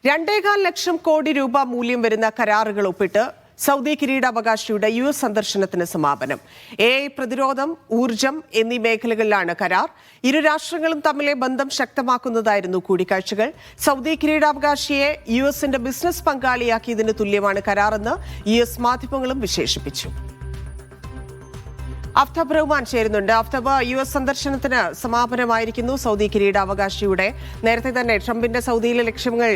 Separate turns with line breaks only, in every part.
2.25 ലക്ഷം കോടി രൂപ മൂല്യം വരുന്ന കരാറുകൾ ഒപ്പിട്ട് സൗദി കിരീടാവകാശിയുടെ US സന്ദർശനത്തിന് സമാപനം. AI പ്രതിരോധം, ഊർജം എന്നീ മേഖലകളിലാണ് കരാർ. ഇരു രാഷ്ട്രങ്ങളും തമ്മിലെ ബന്ധം ശക്തമാക്കുന്നതായിരുന്നു കൂടിക്കാഴ്ചകൾ. സൗദി കിരീടാവകാശിയെ US-ന്റെ ബിസിനസ് പങ്കാളിയാക്കിയതിന് തുല്യമാണ് കരാറെന്ന് US മാധ്യമങ്ങളും വിശേഷിപ്പിച്ചു. അഫ്തബ് റഹ്മാൻ ചേരുന്നുണ്ട്. അഫ്തബ്, US സന്ദർശനത്തിന് സമാപനമായിരിക്കുന്നു സൗദി കിരീടാവകാശിയുടെ. നേരത്തെ തന്നെ ട്രംപിന്റെ സൗദിയിലെ ലക്ഷ്യങ്ങൾ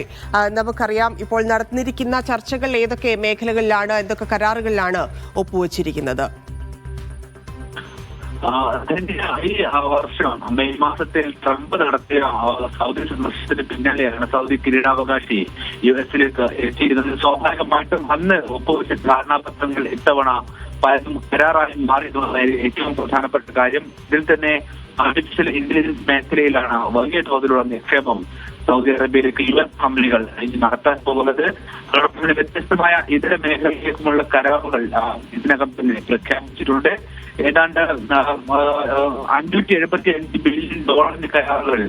നമുക്കറിയാം. ഇപ്പോൾ നടന്നിരിക്കുന്ന ചർച്ചകൾ ഏതൊക്കെ മേഖലകളിലാണ്, എന്തൊക്കെ കരാറുകളിലാണ് ഒപ്പുവച്ചിരിക്കുന്നത്?
ഈ വർഷം മെയ് മാസത്തിൽ ട്രംപ് നടത്തിയ സൗദി സന്ദർശനത്തിന് പിന്നാലെയാണ് സൗദി കിരീടാവകാശി US-ലേക്ക് എത്തിയിരുന്നത്. സ്വാഭാവികമായിട്ടും അന്ന് ഒപ്പുവെച്ച ധാരണാപത്രങ്ങൾ ഇത്തവണ പലതും കരാറായി മാറിയതുള്ള ഏറ്റവും പ്രധാനപ്പെട്ട കാര്യം. ഇതിൽ തന്നെ ആർട്ടിഫിഷ്യൽ ഇന്റലിജൻസ് മേഖലയിലാണ് വലിയ തോതിലുള്ള നിക്ഷേപം സൗദി അറേബ്യയിലേക്ക് US കമ്പനികൾ ഇനി നടത്താൻ പോകുന്നത്. അതോടൊപ്പം വ്യത്യസ്തമായ ഇതര മേഖലയിലേക്കുമുള്ള കരാറുകൾ ഇതിനകം തന്നെ പ്രഖ്യാപിച്ചിട്ടുണ്ട്. ഏതാണ്ട് $575 ബില്യൺ കരാറുകൾ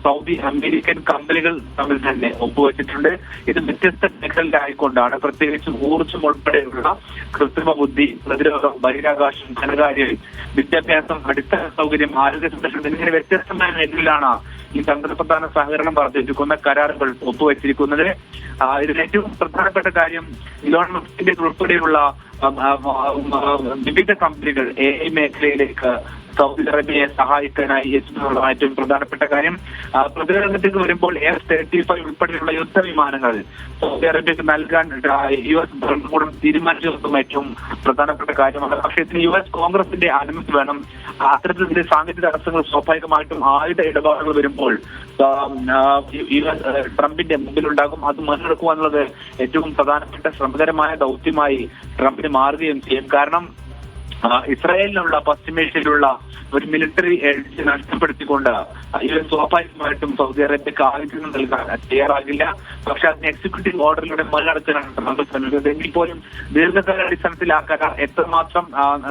സൗദി അമേരിക്കൻ കമ്പനികൾ തമ്മിൽ തന്നെ ഒപ്പുവെച്ചിട്ടുണ്ട്. ഇത് വ്യത്യസ്ത മേഖലയിലായിക്കൊണ്ടാണ്. പ്രത്യേകിച്ച് ഊർജ്ജം ഉൾപ്പെടെയുള്ള കൃത്രിമ ബുദ്ധി, പ്രതിരോധം, ബഹിരാകാശം, ധനകാര്യം, വിദ്യാഭ്യാസം, അടിസ്ഥാന സൗകര്യം, ആരോഗ്യ സംരക്ഷണം എന്നിങ്ങനെ വ്യത്യസ്തമായ മേഖലയിലാണ് ഈ തന്ത്രപ്രധാന സഹകരണം വർദ്ധിപ്പിക്കുന്ന കരാറുകൾ ഒപ്പുവെച്ചിരിക്കുന്നത്. ഇതിൽ ഏറ്റവും പ്രധാനപ്പെട്ട കാര്യം ഇലോൺ മസ്കിന്റെ ഉൾപ്പെടെയുള്ള വിവിധ കമ്പനികൾ AI മേഖലയിലേക്ക് സൗദി അറേബ്യയെ സഹായിക്കാനായി എത്തുന്നുള്ള ഏറ്റവും പ്രധാനപ്പെട്ട കാര്യം. പ്രതിരോധത്തിലേക്ക് വരുമ്പോൾ F-35 ഉൾപ്പെടെയുള്ള യുദ്ധവിമാനങ്ങൾ സൗദി അറേബ്യക്ക് നൽകാൻ US ഭരണകൂടം തീരുമാനിച്ചതും ഏറ്റവും പ്രധാനപ്പെട്ട കാര്യമാണ്. പക്ഷേ ഇതിന് US കോൺഗ്രസിന്റെ അനുമതി വേണം. അത്തരത്തിൽ സാങ്കേതിക തടസ്സങ്ങൾ സ്വാഭാവികമായിട്ടും ആയുധ ഇടപാടുകൾ വരുമ്പോൾ ട്രംപിന്റെ മുമ്പിലുണ്ടാകും. അത് മറികടക്കുക എന്നുള്ളത് ഏറ്റവും പ്രധാനപ്പെട്ട ശ്രമകരമായ ദൗത്യമായി ട്രംപിന് മാറുകയും ചെയ്യും. കാരണം ഇസ്രായേലിനുള്ള പശ്ചിമേഷ്യയിലുള്ള ഒരു മിലിറ്ററി എഡ്ജ് നഷ്ടപ്പെടുത്തിക്കൊണ്ട് US സ്വാഭാവികമായിട്ടും സൗദി അറേബ്യക്ക് ആയുധങ്ങൾ നൽകാൻ തയ്യാറാകില്ല. പക്ഷെ അതിന് എക്സിക്യൂട്ടീവ് ഓർഡറിലൂടെ മറികടക്കാനാണ് ട്രംപ് ശ്രമിക്കുന്നത്. എങ്കിൽ പോലും ദീർഘകാലാടിസ്ഥാനത്തിൽ ആ കരാർ എത്രമാത്രം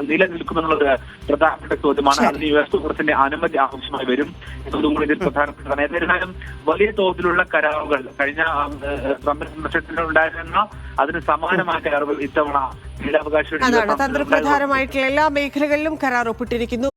നിലനിൽക്കുമെന്നുള്ളത് പ്രധാനപ്പെട്ട ചോദ്യമാണ്. അതിന് US കോൺഗ്രസിന്റെ അനുമതി ആവശ്യമായി വരും എന്നതുകൂടി ഇതിൽ പ്രധാനപ്പെട്ടതാണ്. ഏതായാലും വലിയ തോതിലുള്ള കരാറുകൾ കഴിഞ്ഞ ട്രംപ് സന്ദർശനത്തിലുണ്ടായിരുന്ന അതിന് സമാനമായ കരാറുകൾ ഇത്തവണ കിരീടാവകാശിയുടെ
തന്ത്രപ്രധാനമായിട്ടുള്ള എല്ലാ മേഖലകളിലും കരാർ ഒപ്പിട്ടിരിക്കുന്നു.